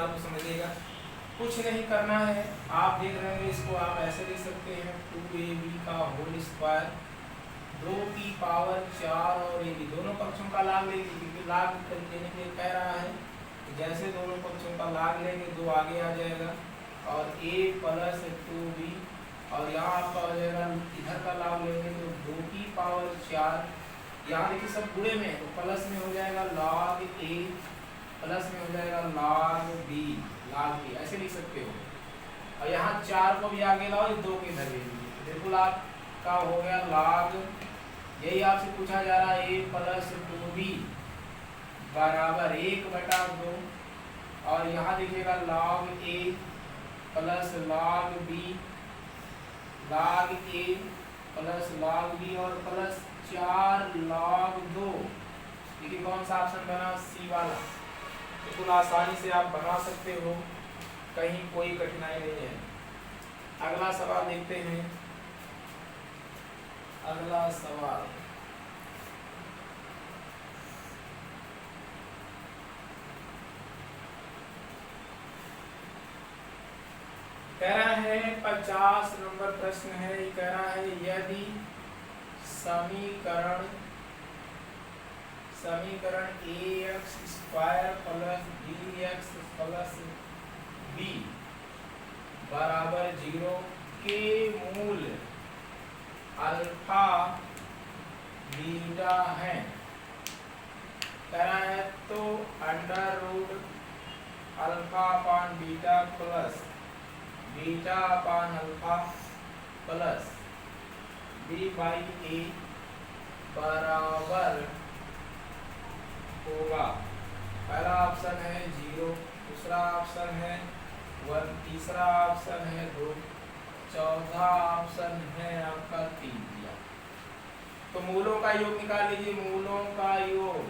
को समझिएगा, कुछ नहीं करना है। आप देख रहे हैं इसको आप ऐसे लिख सकते हैं 2ab का होल स्क्वायर 2 की पावर 4 और ab दोनों पक्षों का लाग लेंगे, क्योंकि लाग लेने के लिए कह रहा है। जैसे दोनों पक्षों का लाग लेंगे 2 आगे आ जाएगा और a प्लस 2b, और यहाँ आपका हो जाएगा इधर का लाग लेंगे तो 2 की पावर 4, यहाँ देखिए सब बुरे में है तो प्लस में हो जाएगा log a, प्लस में हो जाएगा log b, ऐसे लिख सकते हो। और यहाँ 4 को भी आगे लाओ, 2 के इधर भी बिल्कुल आपका हो गया log, यही आपसे पूछा जा रहा है a प्लस 2b बराबर 1/2, और यहाँ देखिएगा log a plus log b, log a plus log b और प्लस 4 log 2। देखिए कौन सा ऑप्शन बना, सी वाला। बिल्कुल आसानी से आप बना सकते हो, कहीं कोई कठिनाई नहीं है। अगला सवाल देखते हैं। अगला सवाल कह रहा है 50 नंबर प्रश्न है। ये कह रहा है यदि समीकरण ax square plus bx plus b बराबर 0 के मूल अल्फा बीटा है, कह रहा है तो under root alpha upon beta plus beta upon alpha plus b by A बराबर होगा। पहला ऑप्शन है 0, दूसरा ऑप्शन है 1, तीसरा ऑप्शन है 2, चौथा ऑप्शन है आपका 3 दिया। तो मूलों का योग निकाल लीजिए। मूलों का योग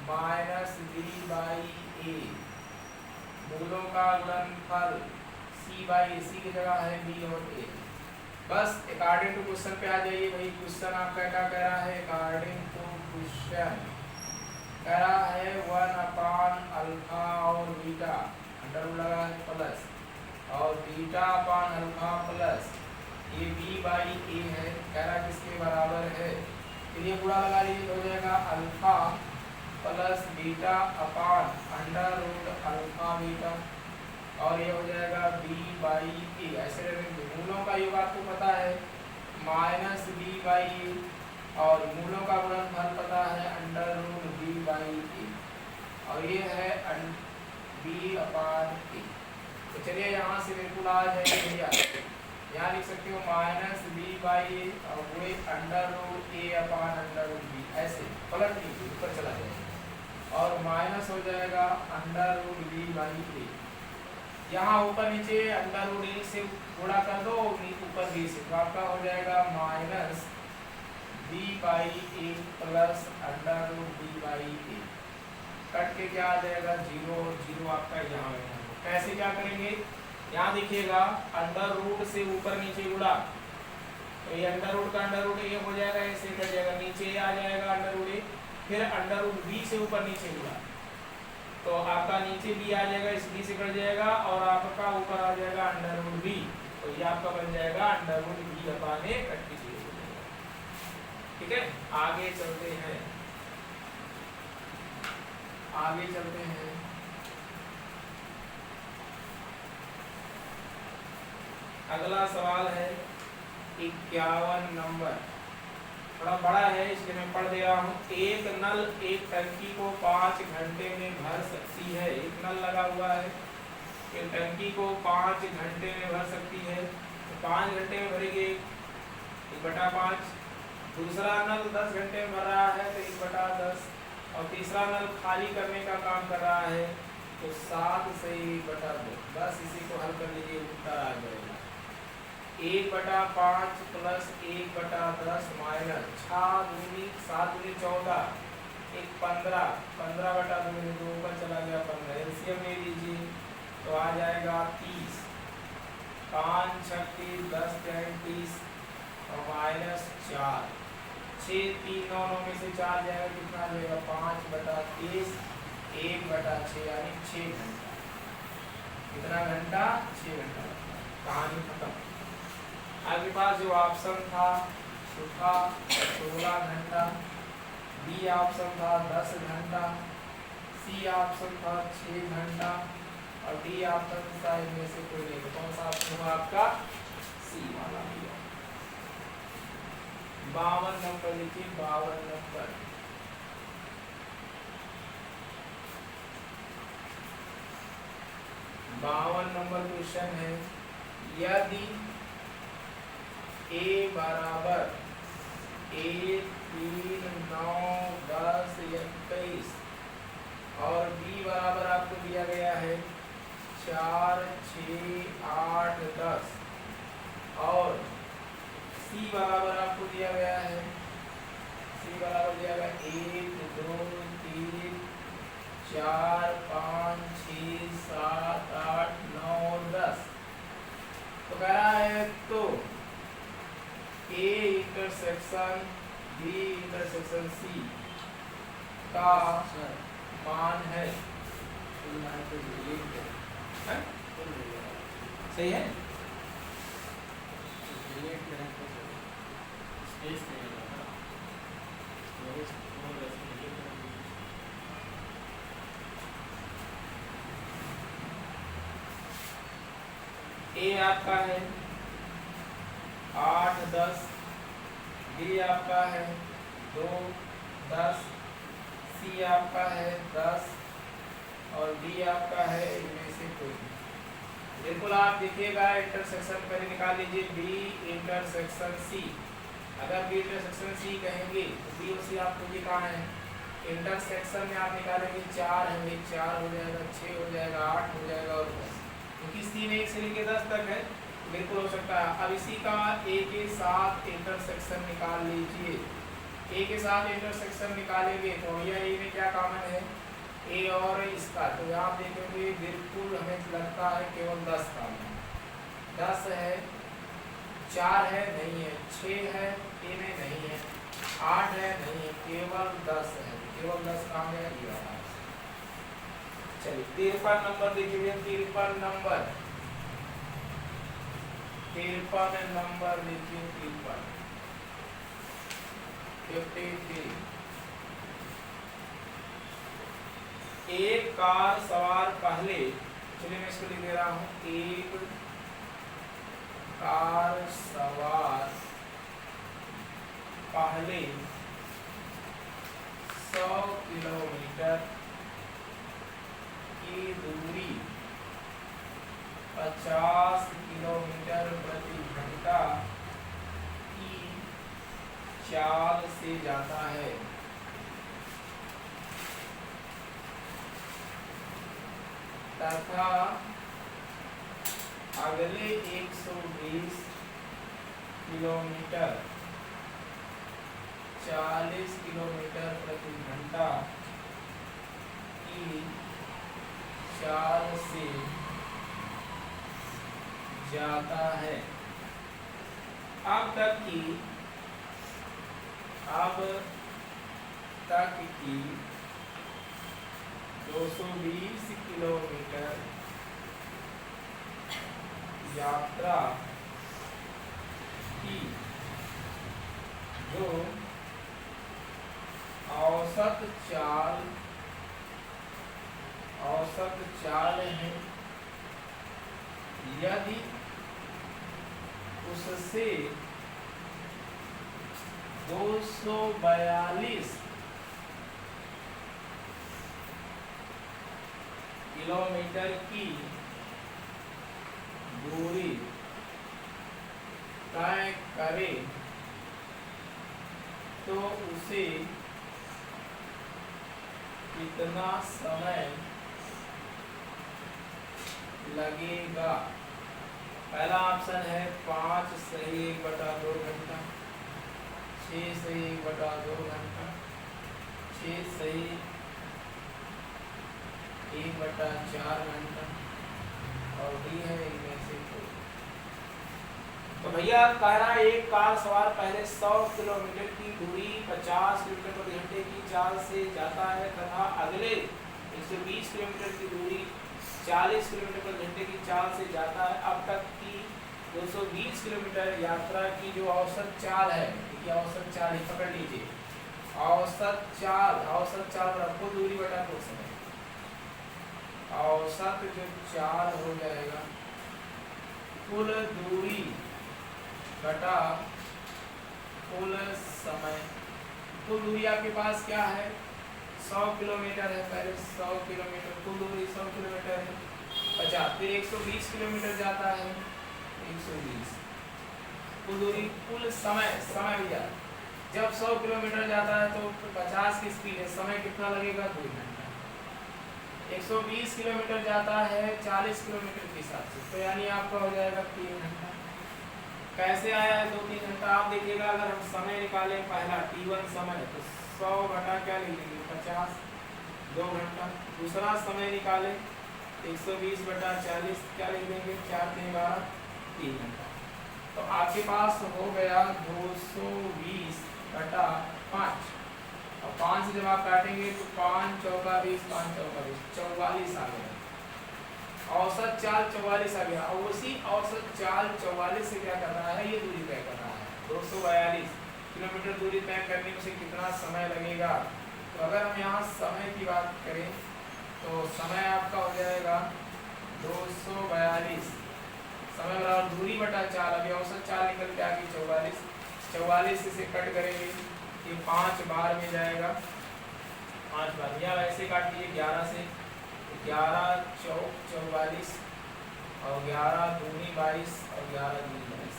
माइनस b बाई ए, मूलों का गुणनफल c बाई ए, सी की जगह है b और a। बस अकॉर्डिंग टू क्वेश्चन पे आ जाइए। वही क्वेश्चन आपका क्या कह रहा है, अकॉर्डिंग टू क्वेश्चन कह रहा है 1 अपान अल्फा और बीटा अंडर रूट लगा है प्लस और बीटा अपान अल्फा प्लस ये b बाई ए है, कह रहा है किसके बराबर है। चलिए गुणा लगा लीजिए, हो जाएगा alpha plus beta upon under root alpha beta और ये हो जाएगा b बाई ए। ऐसे रहेंगे। मूलों का योग आपको पता है माइनस b बाई ए और मूलों का गुणनफल पता है अंडर रूट b बाई ए और ये है b अपान ए। तो चलिए यहाँ से बिल्कुल आ जाएंगे भैया, यहाँ लिख सकते हो माइनस b बाई ए और वो अंडर रूट ए अपान अंडर रूट b, ऐसे पलट लीजिए ऊपर चला जाएगा और माइनस हो जाएगा अंडर रूट b बाई ए। यहाँ ऊपर नीचे अंडर रूट ए से गुणा कर दो, ऊपर b से, तो आपका हो जाएगा minus b by A plus under root b by A. Cut के क्या आ जाएगा 0 और 0 आपका यहाँ है। कैसे क्या करेंगे, यहाँ देखिएगा अंडर रूट से ऊपर नीचे गुणा, तो ये अंडर रूट का अंडर रूट ये हो जाएगा, ऐसे कट जाएगा, नीचे आ जाएगा अंडर रूट ए, फिर अंडर रूट b से ऊपर नीचे गुणा, तो आपका नीचे b आ जाएगा, इस b से कट जाएगा और आपका ऊपर आ जाएगा अंडर रूट b, तो ये आपका बन जाएगा अंडर रूट b अपान ए, कट के 0 हो जाएगा। ठीक है, आगे चलते हैं। अगला सवाल है 51 नंबर, थोड़ा बड़ा है इसलिए मैं पढ़ दे रहा हूँ। एक नल एक टंकी को 5 घंटे में भर सकती है। एक नल लगा हुआ है, एक टंकी को 5 घंटे में भर सकती है, तो 5 घंटे में भरेगी 1/5। दूसरा नल 10 घंटे में भर रहा है तो 1/10, और तीसरा नल खाली करने का काम कर रहा है तो 7 से 1/2। बस इसी को हल कर लीजिए, उत्तर आ जाएगा 1/5 प्लस 1/10 माइनस 6 दूनी 7 दूनी 14, 1 15, 15/2 2 ऊपर चला गया 15, एलसीएम ले लीजिए तो आ जाएगा 30, 5 6 30, 10 10 30 और माइनस 4, 6 3 9 9 में से 4 जाएगा, कितना आ जाएगा 5/30, 1/6 यानी 6 घंटा। कितना घंटा? 6 घंटा लगता है। कहानी खत्म। आपके पास जो ऑप्शन था वो था 16 घंटा, बी ऑप्शन था 10 घंटा, सी ऑप्शन था 6 घंटा और डी ऑप्शन था इनमें से कोई नहीं। तो कौन सा ऑप्शन हुआ आपका? सी वाला भैया। 52 नंबर लिखिए, 52 नंबर। क्वेश्चन है, यदि ए बराबर 1, 3, 9, 10, 21 और बी बराबर आपको दिया गया है 4, 6, 8, 10 और सी बराबर आपको दिया गया है, सी बराबर दिया गया 1, 2, 3, 4, 5, 6, 7, 8, 9 और 10। तो कह रहा है तो A intersection B intersection C का मान है, सही है? ए आपका है 8, 10, बी आपका है 2, 10, सी आपका है 10 और डी आपका है इनमें से कोई। बिल्कुल आप देखिएगा, इंटरसेक्शन पहले निकाल लीजिए, बी इंटरसेक्शन सी। अगर बी इंटरसेक्शन सी कहेंगे तो बी और सी आपको ये कहाँ है? इंटरसेक्शन में आप निकालेंगे 4 है, 4 हो जाएगा, 6 हो जाएगा, 8 हो जाएगा और 10, क्योंकि सी में 1 से लेकर 10 तक है। बिल्कुल हो सकता है। अब इसी का ए के साथ इंटरसेक्शन निकाल लीजिए। ए के साथ इंटरसेक्शन निकालेंगे तो भैया ए में क्या कॉमन है? ए और इसका, तो यहाँ देखेंगे बिल्कुल हमें लगता है केवल 10 कॉमन। 10 है, 4 है नहीं है, 6 है ए में नहीं है, 8 है नहीं है, केवल 10 है। केवल 10 काम है ये वाला। चलिए 53 नंबर देखिए, 53 नंबर, 53 नंबर देखिए, 53 53। एक कार सवार पहले, चलिए मैं इसको लिख दे रहा हूं, एक कार सवार पहले 100 किलोमीटर की दूरी 50 किलोमीटर प्रति घंटा की चाल से जाता है। तथा अगले 120 किलोमीटर 40 किलोमीटर प्रति घंटा की चाल से जाता है। अब तक की 220 किलोमीटर यात्रा की जो औसत चाल है, यदि उससे 242 किलोमीटर की दूरी तय करे तो उसे कितना समय लगेगा? पहला ऑप्शन है 5 सही 1/2 घंटा, 6 सही 1/2 घंटा, 6 सही 1/4 घंटा और डी है इनमें से कोई। तो भैया कह रहा है एक कार सवार पहले 100 किलोमीटर की दूरी 50 किलोमीटर प्रति घंटे की चाल से जाता है तथा अगले 120 किलोमीटर की दूरी 40 किलोमीटर पर घंटे की चाल से जाता है। अब तक की 220 किलोमीटर यात्रा की जो औसत चाल है, देखिए औसत चाल ही पकड़ लीजिए, औसत चाल रखो दूरी बटा कुल समय, औसत जो चाल हो जाएगा कुल दूरी बटा कुल समय। कुल दूरी आपके पास क्या है, 100 किलोमीटर है, पहले 100 किलोमीटर कुल दूरी 100 किलोमीटर है, 50 फिर 120 किलोमीटर जाता है, 120 कुल दूरी। कुल समय भैया जब 100 किलोमीटर जाता है तो 50 की स्पीड है, समय कितना लगेगा, 2 घंटा। 120 किलोमीटर जाता है 40 किलोमीटर के हिसाब से, तो यानी आपका हो जाएगा 3 घंटा। कैसे आया है 2-3 घंटा, आप देखिएगा अगर हम समय निकालें पहला T1 समय, तो 100 घटा क्या लिख लेंगे 50, 2 घंटा। दूसरा समय निकालें 120 बटा 40 क्या लिख देंगे 4 3 12 3 घंटा। तो आपके पास हो गया 220 बटा 5, और 5 से जब आप काटेंगे तो 5 चौका 20, 5 चौका 20, 44 आ गया। औसत चाल 44 आ गया, और उसी औसत चाल 44 से क्या कर रहा है, ये दूरी तय कर रहा है। 242 किलोमीटर दूरी तय करने में से कितना समय लगेगा। तो अगर हम यहाँ समय की बात करें तो समय आपका हो जाएगा 242 समय बराबर दूरी बटा चाल। अभी औसत चाल निकल के आ गई 44, 44 से कट करेंगे ये 5 बार में जाएगा, 5 बार या वैसे काट लीजिए 11 से, 11 चौक 44 और 11 दूनी 22 और 11 दूनी 22।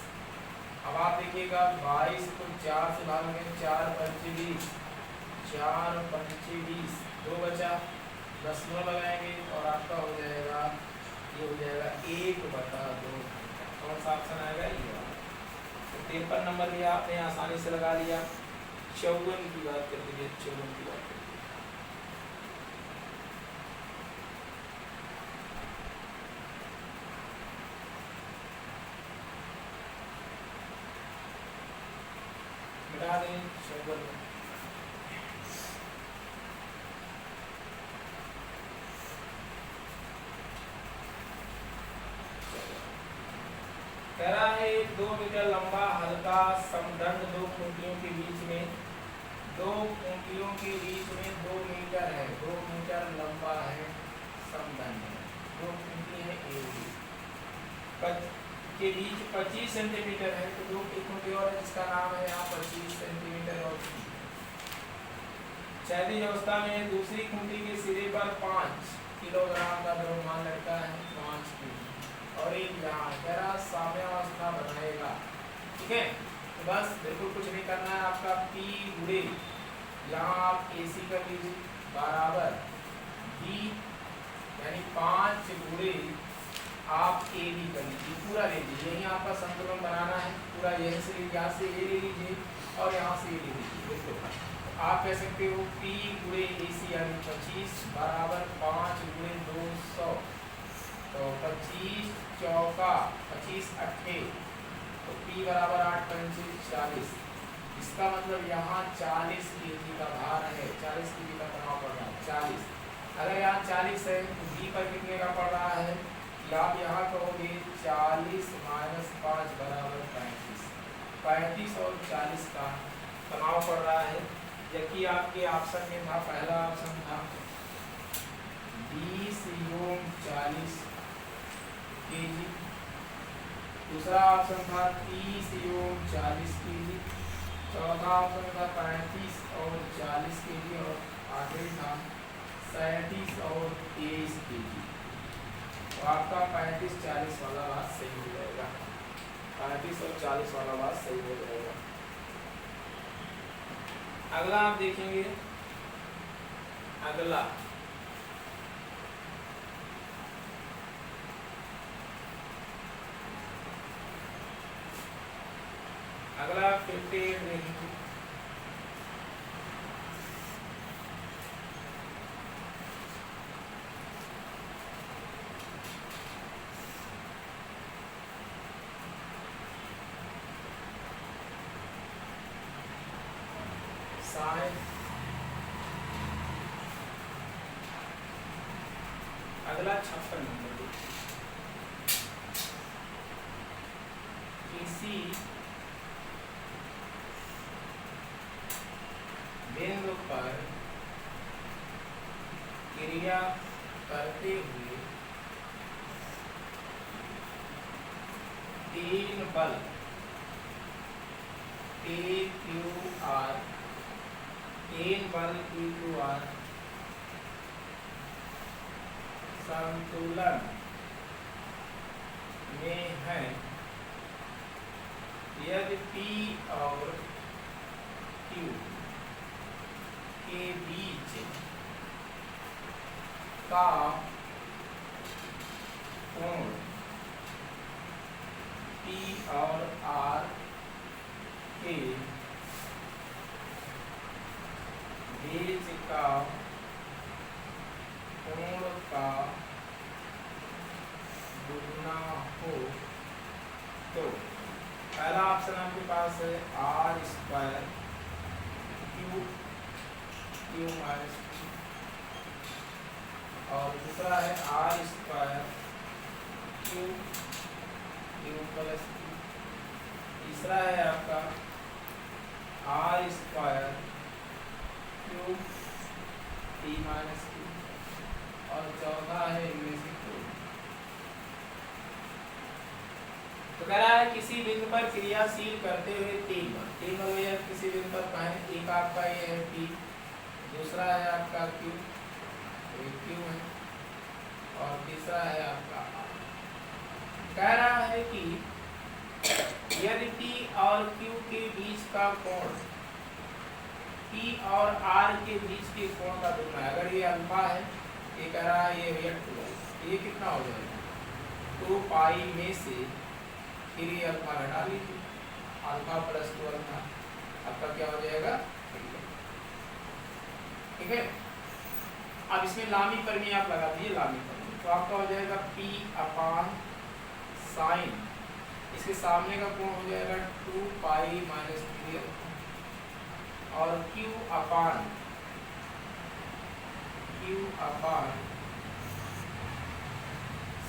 अब आप देखिएगा 22 को 4 से भाग में, 4 पंचे 20, 4 पंचे 20, 2 बचा, 10 लगाएंगे और आपका हो जाएगा, ये हो जाएगा 1/2। कौन सा ऑप्शन आएगा, ये वाला। तो 53 नंबर भी आपने आसानी से लगा लिया। 54 की बात कर लीजिए, 54 की बात करिए। मिटा दें 54 में। कह रहा है 2 मीटर लंबा हल्का समदंड 2 खूंटियों के बीच में, 2 खूंटियों के बीच में 2 मीटर है, 2 मीटर लंबा है समदंड है, 2 खूंटी है ए के बीच 25 सेंटीमीटर है, तो 2 की खूंटी और जिसका नाम है यहाँ 25 सेंटीमीटर और क्षैतिज अवस्था में दूसरी खूंटी के सिरे पर 5 किलोग्राम का द्रव्यमान लगता है, 5 किलो, और एक यहाँ जरा साम्यावस्था बनाएगा। ठीक है, तो बस बिल्कुल कुछ नहीं करना है आपका, P गुणे यहाँ आप AC कर लीजिए बराबर B, यानी 5 गुणे आप AB कर लीजिए, पूरा ले लीजिए, यही आपका संतुलन बनाना है पूरा। यहीं से यहाँ से A ले लीजिए और यहाँ से A ले लीजिए, बिल्कुल। आप कह सकते हो P गुणे AC यानी 25 बराबर 5 गुणे 200, तो 25 चौका 25 अट्ठे, तो P बराबर 8 पंचे 40। इसका मतलब यहाँ 40 kg का भार है, 40 kg का तनाव पड़ रहा है, 40। अगर यहाँ 40 है तो B पर कितने का पड़ रहा है, कि आप यहाँ कहोगे 40 माइनस 5 बराबर 35, 35 और 40 का तनाव पड़ रहा है। जबकि आपके ऑप्शन में था, पहला ऑप्शन था 20 योग 40 kg, दूसरा ऑप्शन था 30 योग 40 kg, चौथा ऑप्शन था 35 और 40 kg, और आखिरी था 37 और 23 kg। तो आपका 35-40 वाला बात सही हो जाएगा, 35 और 40 वाला बात सही हो जाएगा। अगला आप देखेंगे, अगला अगला 58 देखेंगे। अगला 56 नंबर देखिए, किसी बिंदु पर क्रिया करते हुए तीन बल P Q R, तीन बल P Q R संतुलन में है यदि P और Q के बीच का कोण P और R के बीच का कोण का दुगुना हो तो पहला ऑप्शन आपके पास है R square Q minus Q, और दूसरा है R square Q plus Q, तीसरा है आपका R square Q P minus Q, और चौथा है इनमें से कोई। तो कह रहा है किसी बिंदु पर क्रियाशील करते हुए तीन बल या किसी बिंदु पर कहें, एक आपका ये है P, दूसरा है आपका Q, Q है, और तीसरा है आपका R। कह रहा है कि यदि P और Q के बीच का कोण P और R के बीच के कोण का दुगना है, अगर ये अल्फा है, ये कह रहा है ये भैया 2, ये कितना हो जाएगा 2 पाई में से, फिर ये अल्फा घटा लीजिए, अल्फा प्लस 2 अल्फा आपका क्या हो जाएगा, ठीक है। अब इसमें लामी परमी आप लगा दीजिए, लामी परमी तो आपका हो जाएगा P अपान साइन, इसके सामने का कोण हो जाएगा 2 पाई माइनस 3 अल्फा, और Q अपान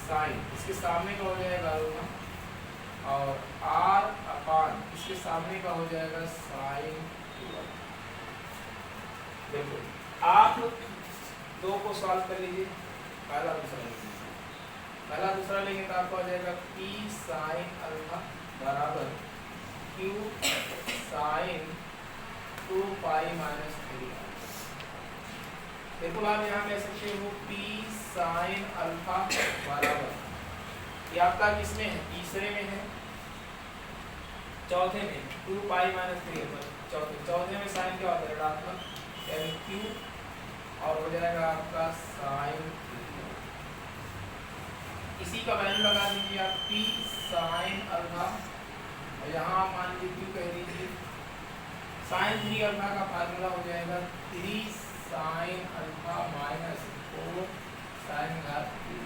साइन, इसके सामने का हो जाएगा अल्फा, और R अपान इसके सामने का हो जाएगा साइन 2। देखो आप दो को सॉल्व कर लीजिए, पहला दूसरा लीजिए, पहला दूसरा लेंगे तो आपको हो जाएगा P साइन अल्फा बराबर Q साइन 2 पाई माइनस 3। बिल्कुल आप यहाँ कह सकते हो P साइन अल्फा बराबर, ये आपका किसमें है, तीसरे में है, चौथे में 2 पाई माइनस 3, चौथे में साइन क्या होता है ऋणात्मक, यानी Q, और हो जाएगा आपका साइन, इसी का वैल्यू लगा दीजिए आप P साइन अल्फा, और यहाँ आप मान लीजिए Q कह दीजिए, साइन 3 अल्फा का फार्मूला हो जाएगा 3 साइन अल्फा माइनस 4 साइन घात 3।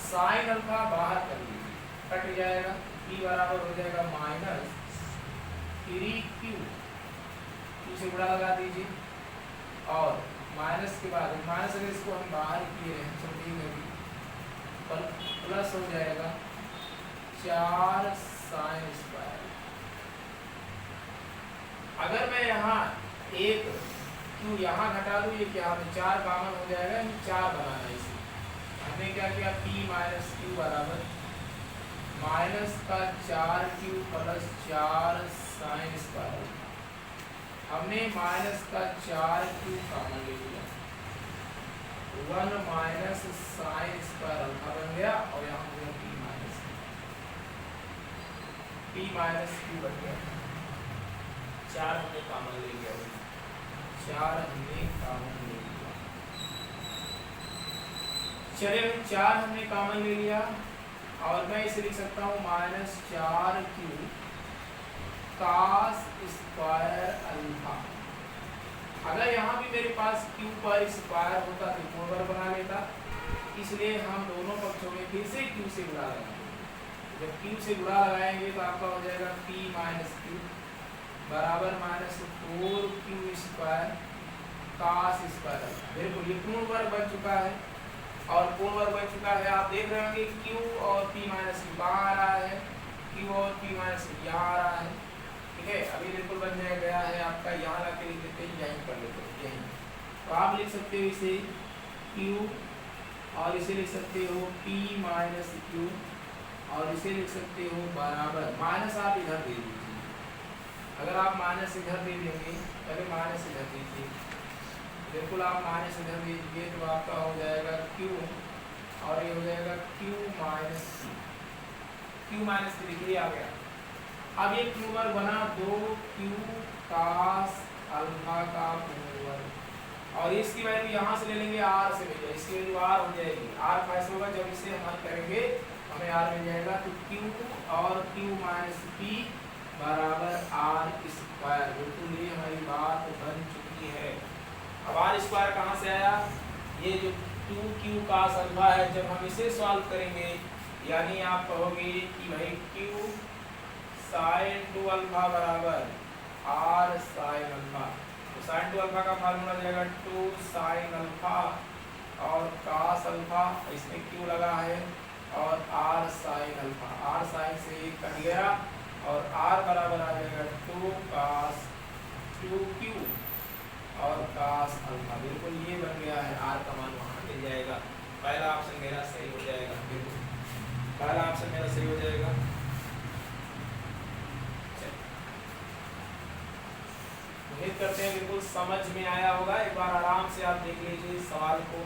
साइन अल्फा बाहर कर लीजिए, कट जाएगा, P बराबर हो जाएगा माइनस 3Q, Q से गुणा लगा दीजिए, और माइनस के बाद माइनस अगर इसको हम बाहर किए हैं तो प्लस हो जाएगा 4 साइन स्क्वायर। अगर मैं यहाँ एक Q यहाँ घटा दूँ, ये क्या हमें 4 कॉमन हो जाएगा, 4 बनाना है इसे, हमने क्या किया P माइनस Q बराबर माइनस का 4Q प्लस 4 साइन स्क्वायर, हमने माइनस का 4Q कॉमन ले लिया, 1 माइनस साइन स्क्वायर अल्फा बन गया, और यहाँ हो गया P माइनस Q बन गया, 4 हमने कॉमन ले लिया, 4 हमने कॉमन ले लिया। चलिए 4 हमने कॉमन ले लिया, और मैं इसे लिख सकता हूँ माइनस 4Q कास स्क्वायर अल्फा। अगर यहाँ भी मेरे पास Q पर स्क्वायर होता तो कोण बना लेता, इसलिए हम दोनों पक्षों में फिर से Q से गुणा लगाएंगे। जब Q से गुणा लगाएंगे तो आपका हो जाएगा P माइनस Q बराबर minus 4Q square cos square alpha. बिल्कुल ये पूर्ण वर्ग बन चुका है और पूर्ण वर्ग बन चुका है। आप देख रहे होंगे क्यू और पी माइनस कहाँ आ रहा है, क्यू और पी माइनस यहाँ आ रहा है। ठीक है, अभी बिल्कुल बन गया है आपका। यहाँ ला के लिख देते हैं, यहीं कर लेते हैं यहीं। तो आप लिख सकते हो इसे क्यू और इसे लिख सकते हो पी माइनस क्यू और इसे लिख सकते हो बराबर माइनस आप इधर दे दीजिए। अगर आप माइनस इधर दे देंगे, पहले माइनस इधर दीजिए, बिल्कुल आप माइनस इधर दीजिए तो आपका हो जाएगा क्यू और ये हो जाएगा क्यू माइनस क्यू माइनस की। देखिए आ गया। अब ये क्यू वर्ग बना 2q कास अल्फा का पूर्ण वर्ग और इसकी वैल्यू यहाँ से ले लेंगे r से मिल जाएगी, इसकी वैल्यू r हो जाएगी। r कैसे होगा, जब इसे हम हल करेंगे हमें r मिल जाएगा। तो q और q माइनस p बराबर r स्क्वायर। बिल्कुल ये हमारी बात बन चुकी है। अब r स्क्वायर कहाँ से आया, ये जो 2q कास अल्फा है, जब हम इसे सॉल्व करेंगे यानी आप कहोगे कि भाई q साइन 2 अल्फा बराबर r साइन अल्फा। तो साइन 2 अल्फा का फार्मूला जाएगा 2 साइन अल्फा और cos अल्फा, इसमें q लगा है और r sine alpha, r sine से कट गया और r बराबर आ जाएगा 2 cos 2q और cos अल्फा। बिल्कुल ये बन गया है, r का मान वहाँ मिल जाएगा। पहला ऑप्शन मेरा सही हो जाएगा। बिल्कुल पहला ऑप्शन मेरा सही हो जाएगा। उम्मीद करते हैं बिल्कुल समझ में आया होगा। एक बार आराम से आप देख लीजिए सवाल को।